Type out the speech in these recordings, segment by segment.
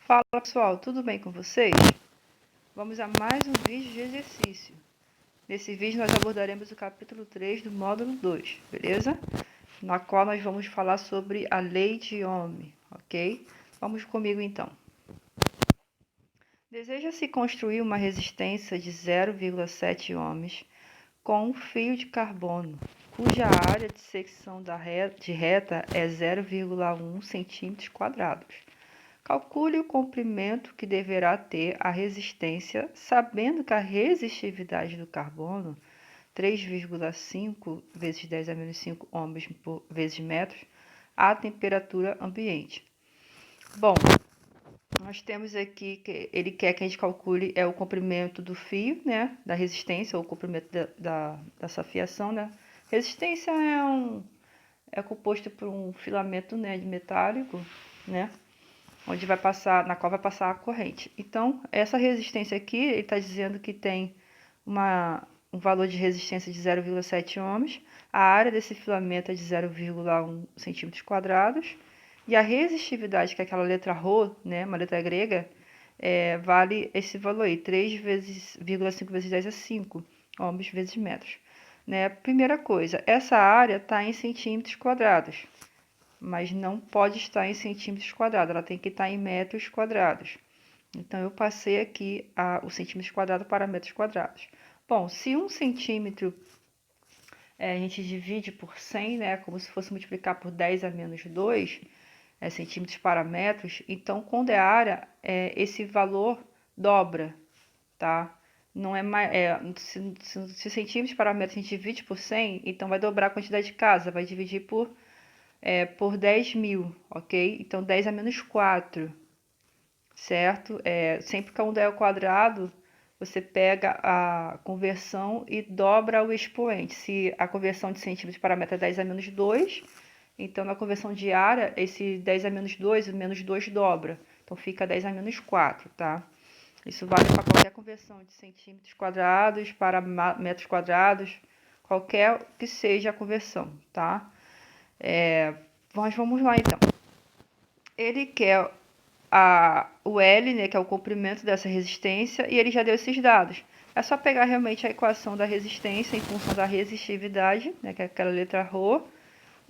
Fala pessoal, tudo bem com vocês? Vamos a mais um vídeo de exercício. Nesse vídeo nós abordaremos o capítulo 3 do módulo 2, beleza? Na qual nós vamos falar sobre a lei de Ohm, ok? Vamos comigo então. Deseja-se construir uma resistência de 0,7 ohms com um fio de carbono, cuja área de secção de reta é 0,1 centímetros quadrados. Calcule o comprimento que deverá ter a resistência, sabendo que a resistividade do carbono, 3,5 vezes 10 a menos 5 ohms por vezes metros, à temperatura ambiente. Bom, nós temos aqui que ele quer que a gente calcule o comprimento do fio, né, da resistência, ou o comprimento dessa fiação, né. Resistência é composto por um filamento, né, de metálico, né, onde vai passar, na qual vai passar a corrente. Então, essa resistência aqui, ele está dizendo que tem um valor de resistência de 0,7 ohms, a área desse filamento é de 0,1 centímetros quadrados, e a resistividade, que é aquela letra Rho, né, uma letra grega, vale esse valor aí, 3,5 vezes 10 a 5 ohms vezes metros. Né? Primeira coisa, essa área está em centímetros quadrados, mas não pode estar em centímetros quadrados, ela tem que estar em metros quadrados. Então, eu passei aqui os centímetros quadrados para metros quadrados. Bom, se 1 centímetro a gente divide por 100, né, como se fosse multiplicar por 10 a menos 2 centímetros para metros, então, quando é área, esse valor dobra, tá? Não é mais, se centímetros para metros a gente divide por 100, então vai dobrar a quantidade de casa, vai dividir por 10.000, ok? Então, 10 a menos 4, certo? Sempre que é ao quadrado, você pega a conversão e dobra o expoente. Se a conversão de centímetros para metro é 10 a menos 2, então na conversão de área, esse 10 a menos 2, o menos 2 dobra. Então, fica 10 a menos 4, tá? Isso vale para qualquer conversão de centímetros quadrados para metros quadrados, qualquer que seja a conversão, tá? Nós vamos lá então. Ele quer o L, né, que é o comprimento dessa resistência, e ele já deu esses dados. É só pegar realmente a equação da resistência em função da resistividade, né, que é aquela letra Rho,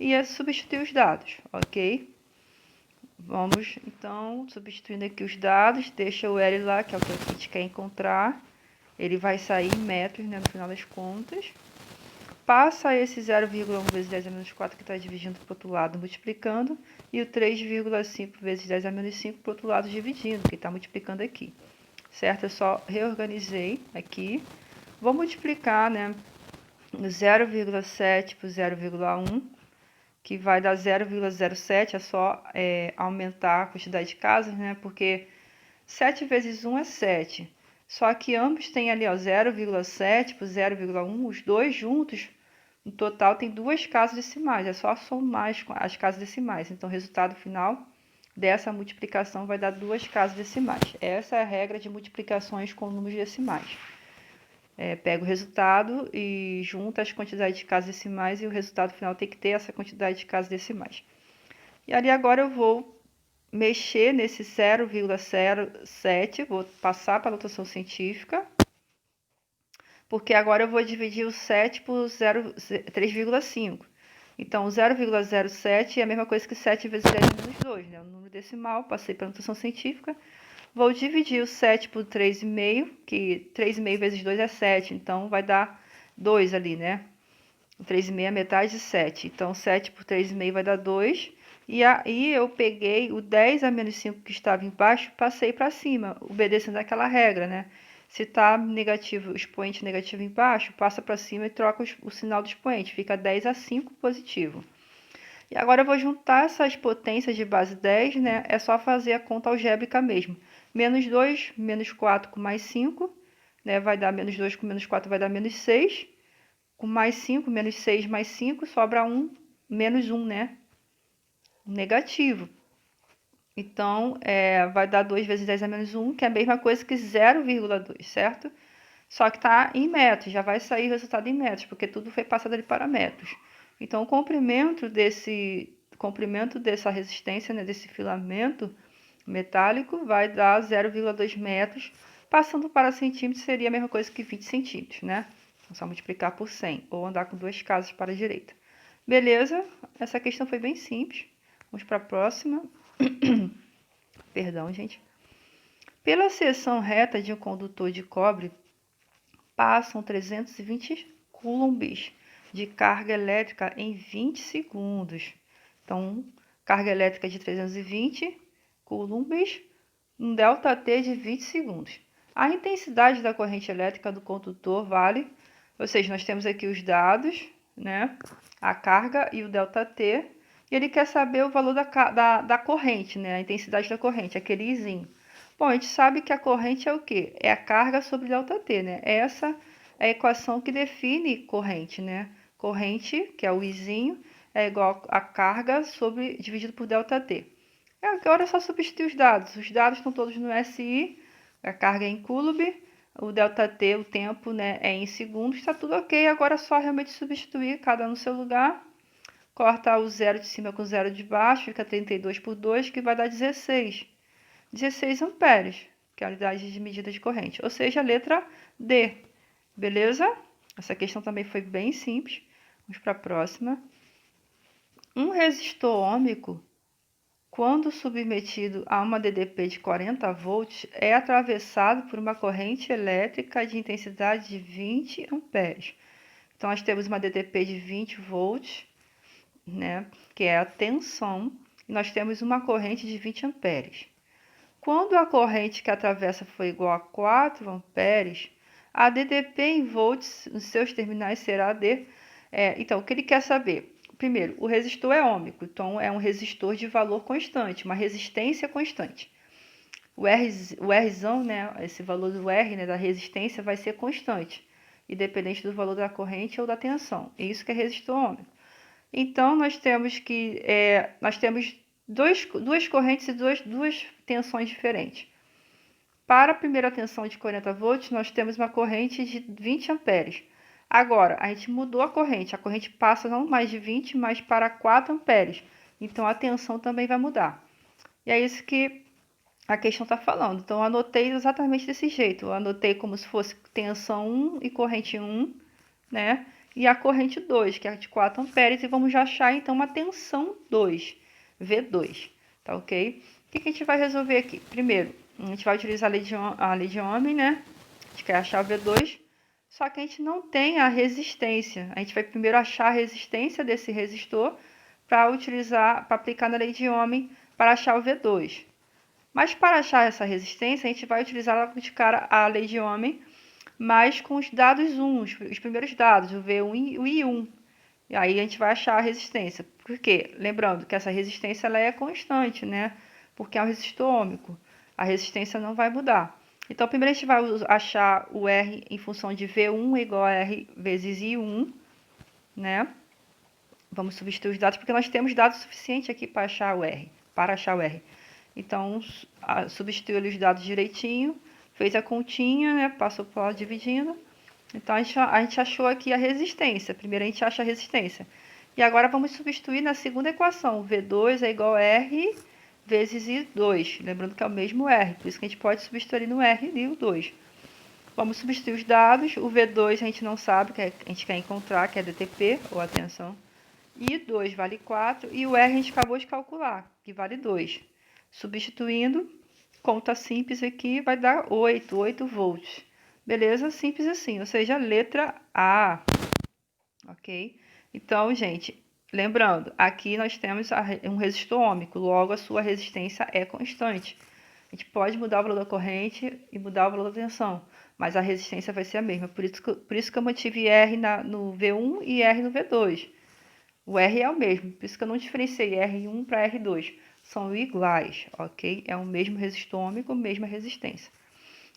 e substituir os dados, ok? Vamos, então, substituindo aqui os dados, deixa o L lá, que é o que a gente quer encontrar. Ele vai sair em metros, né, no final das contas. Passa esse 0,1 vezes 10 a menos 4 que está dividindo para o outro lado, multiplicando, e o 3,5 vezes 10 a menos 5 para o outro lado, dividindo, que está multiplicando aqui. Certo? Eu só reorganizei aqui. Vou multiplicar, né, 0,7 por 0,1, que vai dar 0,07, é só aumentar a quantidade de casas, né, porque 7 vezes 1 é 7. Só que ambos têm ali, ó, 0,7 por 0,1, os dois juntos, no total tem duas casas decimais, é só somar as casas decimais. Então, o resultado final dessa multiplicação vai dar duas casas decimais. Essa é a regra de multiplicações com números decimais. Pega o resultado e junta as quantidades de casas decimais e o resultado final tem que ter essa quantidade de casas decimais. E ali agora eu vou mexer nesse 0,07, vou passar para a notação científica, porque agora eu vou dividir o 7 por 3,5. Então, 0,07 é a mesma coisa que 7 vezes 10 menos 2, né? O número decimal, passei para a notação científica. Vou dividir o 7 por 3,5, que 3,5 vezes 2 é 7, então vai dar 2 ali, né? 3,5 é metade de 7, então 7 por 3,5 vai dar 2. E aí eu peguei o 10 a menos 5 que estava embaixo, passei para cima, obedecendo aquela regra, né? Se está negativo, o expoente negativo embaixo, passa para cima e troca o sinal do expoente, fica 10 a 5 positivo. E agora eu vou juntar essas potências de base 10, né? É só fazer a conta algébrica mesmo. Menos 2, menos 4 com mais 5, né? Vai dar menos 2 com menos 4 vai dar menos 6. Com mais 5, menos 6 mais 5, sobra 1, menos 1, né? Negativo. Então, vai dar 2 vezes 10 a menos 1, que é a mesma coisa que 0,2, certo? Só que está em metros, já vai sair o resultado em metros, porque tudo foi passado ali para metros. Então, o comprimento dessa resistência, né, desse filamento, metálico vai dar 0,2 metros. Passando para centímetros seria a mesma coisa que 20 centímetros, né? É só multiplicar por 100 ou andar com duas casas para a direita. Beleza? Essa questão foi bem simples. Vamos para a próxima. Perdão, gente. Pela seção reta de um condutor de cobre, passam 320 coulombs de carga elétrica em 20 segundos. Então, carga elétrica de 320 coulombs, um ΔT de 20 segundos. A intensidade da corrente elétrica do condutor vale, ou seja, nós temos aqui os dados, né? A carga e o ΔT, e ele quer saber o valor da corrente, né? A intensidade da corrente, aquele Izinho. Bom, a gente sabe que a corrente é o quê? É a carga sobre ΔT, né? Essa é a equação que define corrente, né? Corrente, que é o Izinho, é igual a carga dividido por ΔT. Agora é só substituir os dados. Os dados estão todos no SI, a carga é em coulomb, o ΔT, o tempo, né, é em segundos, está tudo ok. Agora é só realmente substituir cada um no seu lugar. Corta o zero de cima com o zero de baixo, fica 32 por 2, que vai dar 16. 16 amperes, que é a unidade de medida de corrente. Ou seja, a letra D. Beleza? Essa questão também foi bem simples. Vamos para a próxima. Um resistor ôhmico, quando submetido a uma DDP de 40 volts, é atravessado por uma corrente elétrica de intensidade de 20 amperes. Então, nós temos uma DDP de 20 volts, né, que é a tensão, e nós temos uma corrente de 20 amperes. Quando a corrente que atravessa for igual a 4 amperes, a DDP em volts nos seus terminais será de... Então, o que ele quer saber? Primeiro, o resistor é ôhmico, então é um resistor de valor constante, uma resistência constante. O Rzão, né, esse valor do R, né, da resistência, vai ser constante, independente do valor da corrente ou da tensão. É isso que é resistor ôhmico. Então, nós temos duas correntes e duas tensões diferentes. Para a primeira tensão de 40 volts, nós temos uma corrente de 20 amperes. Agora, a gente mudou a corrente passa não mais de 20, mas para 4 amperes. Então, a tensão também vai mudar. E é isso que a questão está falando. Então, eu anotei exatamente desse jeito. Eu anotei como se fosse tensão 1 e corrente 1, né? E a corrente 2, que é de 4 amperes. E vamos já achar, então, uma tensão 2, V2. Tá ok? O que a gente vai resolver aqui? Primeiro, a gente vai utilizar a lei de Ohm, né? A gente quer achar o V2. Só que a gente não tem a resistência. A gente vai primeiro achar a resistência desse resistor para aplicar na lei de Ohm para achar o V2. Mas para achar essa resistência, a gente vai utilizar logo de cara a lei de Ohm, mas com os dados 1, os primeiros dados, o V1 e o I1. E aí a gente vai achar a resistência. Por quê? Lembrando que essa resistência ela é constante, né? Porque é um resistor ôhmico. A resistência não vai mudar. Então, primeiro a gente vai achar o R em função de V1 igual a R vezes I1, né? Vamos substituir os dados, porque nós temos dados suficientes aqui para achar o R. Então, substituiu os dados direitinho, fez a continha, né? Passou por lá dividindo. Então, a gente achou aqui a resistência. Primeiro a gente acha a resistência. E agora vamos substituir na segunda equação. V2 é igual a R vezes I2. Lembrando que é o mesmo R, por isso que a gente pode substituir no R e o 2. Vamos substituir os dados. O V2 a gente não sabe, que a gente quer encontrar, que é DTP, ou a tensão. I2 vale 4 e o R a gente acabou de calcular, que vale 2. Substituindo, conta simples aqui, vai dar 8 volts. Beleza? Simples assim, ou seja, letra A. Ok? Então, gente, lembrando, aqui nós temos um resistor ôhmico, logo a sua resistência é constante. A gente pode mudar o valor da corrente e mudar o valor da tensão, mas a resistência vai ser a mesma. Por isso que eu mantive R no V1 e R no V2. O R é o mesmo, por isso que eu não diferenciei R1 para R2. São iguais, ok? É o mesmo resistor ôhmico, mesma resistência.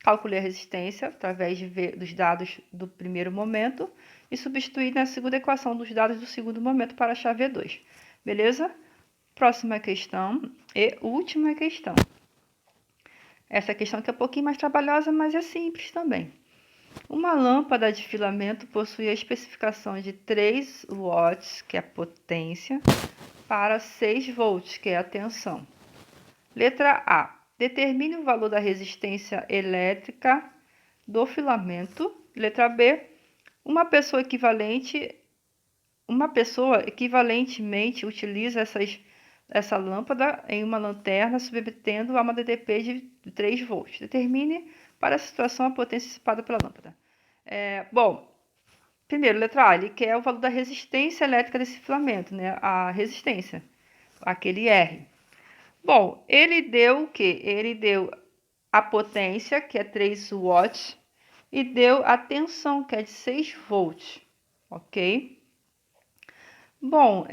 Calculei a resistência através dos dados do primeiro momento e substituí na segunda equação dos dados do segundo momento para achar V2. Beleza? Próxima questão e última questão. Essa questão aqui é um pouquinho mais trabalhosa, mas é simples também. Uma lâmpada de filamento possui a especificação de 3 watts, que é a potência, para 6 volts, que é a tensão. Letra A. Determine o valor da resistência elétrica do filamento. Letra B. Uma pessoa equivalentemente utiliza essa lâmpada em uma lanterna submetendo a uma DTP de 3 volts. Determine para a situação a potência dissipada pela lâmpada. Bom, primeiro, letra A, ele quer o valor da resistência elétrica desse filamento, né? A resistência, aquele R. Bom, ele deu o quê? Ele deu a potência, que é 3 watts, e deu a tensão, que é de 6 volts, ok? Bom,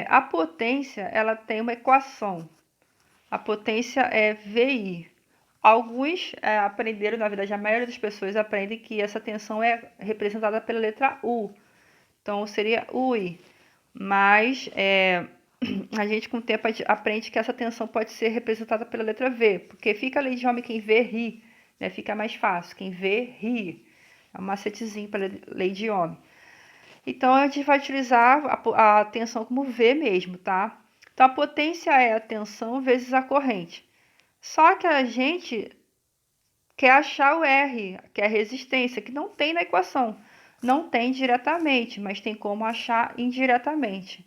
a potência, ela tem uma equação. A potência é VI. Alguns aprenderam, na verdade, a maioria das pessoas aprende que essa tensão é representada pela letra U. Então, seria UI. Mas a gente, com o tempo, aprende que essa tensão pode ser representada pela letra V. Porque fica a lei de Ohm, quem vê, ri. Né? Fica mais fácil. Quem vê, ri. É um macetezinho para a lei de Ohm. Então, a gente vai utilizar a tensão como V mesmo, tá? Então, a potência é a tensão vezes a corrente. Só que a gente quer achar o R, que é a resistência, que não tem na equação. Não tem diretamente, mas tem como achar indiretamente.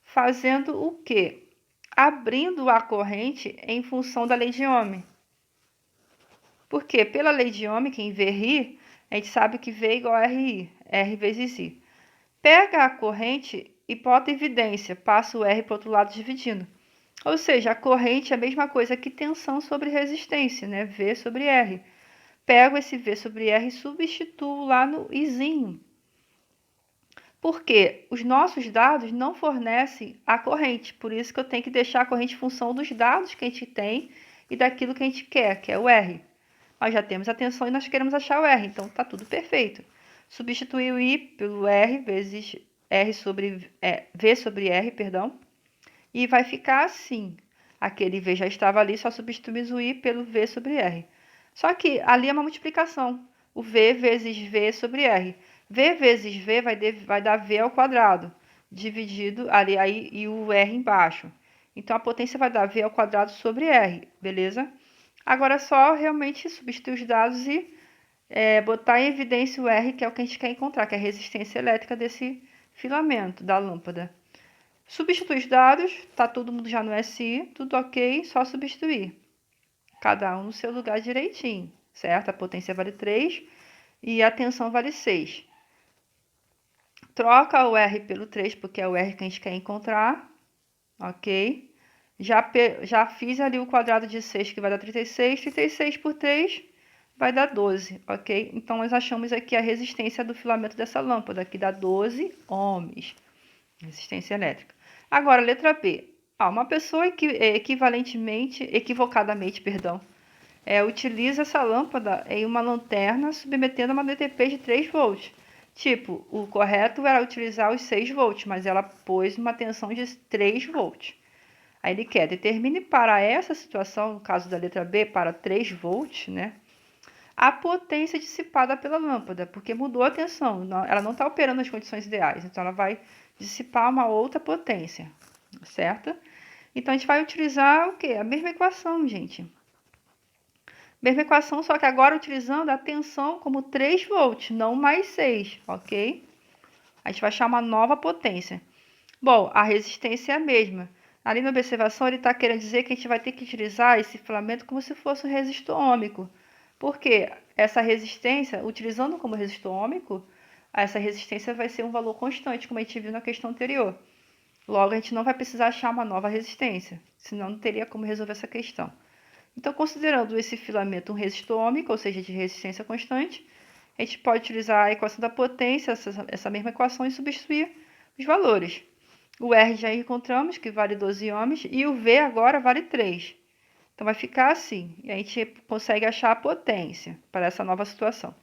Fazendo o quê? Abrindo a corrente em função da lei de Ohm. Porque pela lei de Ohm, quem vê ri, a gente sabe que V é igual a RI, R vezes I. Pega a corrente e bota evidência, passa o R para o outro lado dividindo. Ou seja, a corrente é a mesma coisa que tensão sobre resistência, né? V sobre R. Pego esse V sobre R e substituo lá no Izinho. Porque os nossos dados não fornecem a corrente, por isso que eu tenho que deixar a corrente em função dos dados que a gente tem e daquilo que a gente quer, que é o R. Nós já temos a tensão e nós queremos achar o R, então está tudo perfeito. Substituir o I pelo R vezes R sobre, V sobre R, perdão, e vai ficar assim. Aquele V já estava ali, só substituímos o I pelo V sobre R. Só que ali é uma multiplicação. O V vezes V sobre R. V vezes V vai dar V ao quadrado, dividido ali aí, e o R embaixo. Então, a potência vai dar V ao quadrado sobre R, beleza? Agora é só realmente substituir os dados e botar em evidência o R, que é o que a gente quer encontrar, que é a resistência elétrica desse filamento da lâmpada. Substituir os dados, tá todo mundo já no SI, tudo ok, só substituir. Cada um no seu lugar direitinho, certo? A potência vale 3 e a tensão vale 6. Troca o R pelo 3, porque é o R que a gente quer encontrar, ok? Já fiz ali o quadrado de 6, que vai dar 36. 36 por 3 vai dar 12, ok? Então, nós achamos aqui a resistência do filamento dessa lâmpada, que dá 12 ohms, resistência elétrica. Agora, letra B. Uma pessoa equivocadamente, utiliza essa lâmpada em uma lanterna submetendo a uma DTP de 3 volts. Tipo, o correto era utilizar os 6 volts, mas ela pôs uma tensão de 3 volts. Aí ele quer, determine para essa situação, no caso da letra B, para 3 volts, né? A potência dissipada pela lâmpada, porque mudou a tensão, ela não está operando nas condições ideais, então ela vai dissipar uma outra potência, certo? Então a gente vai utilizar o quê? A mesma equação, gente. Mesma equação, só que agora utilizando a tensão como 3 volts, não mais 6, ok? A gente vai achar uma nova potência. Bom, a resistência é a mesma. Ali na observação, ele está querendo dizer que a gente vai ter que utilizar esse filamento como se fosse um resistor ôhmico. Porque essa resistência, utilizando como resistor ôhmico, essa resistência vai ser um valor constante, como a gente viu na questão anterior. Logo, a gente não vai precisar achar uma nova resistência, senão não teria como resolver essa questão. Então, considerando esse filamento um resistor ôhmico, ou seja, de resistência constante, a gente pode utilizar a equação da potência, essa mesma equação, e substituir os valores. O R já encontramos, que vale 12 ohms, e o V agora vale 3. Então, vai ficar assim, e a gente consegue achar a potência para essa nova situação.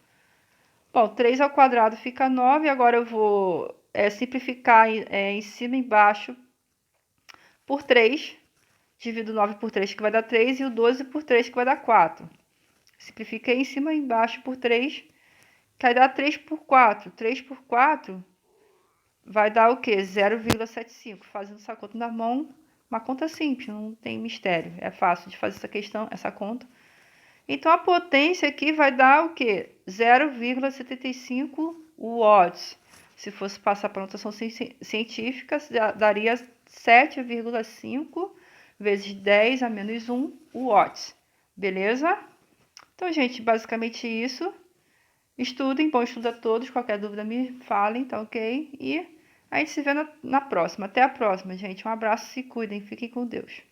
Bom, 3 ao quadrado fica 9, agora eu vou simplificar em cima e embaixo por 3. Divido 9 por 3, que vai dar 3, e o 12 por 3, que vai dar 4. Simplifiquei em cima e embaixo por 3, que vai dar 3 por 4. 3 por 4 vai dar o quê? 0,75. Fazendo essa conta na mão, Uma conta simples, não tem mistério. É fácil de fazer essa questão, essa conta. Então, a potência aqui vai dar o quê? 0,75 watts. Se fosse passar para notação científica, daria 7,5 vezes 10 a menos 1 watts. Beleza? Então, gente, basicamente isso. Estudem, bom estudo a todos. Qualquer dúvida me falem, tá ok? E a gente se vê na próxima. Até a próxima, gente. Um abraço, se cuidem, fiquem com Deus.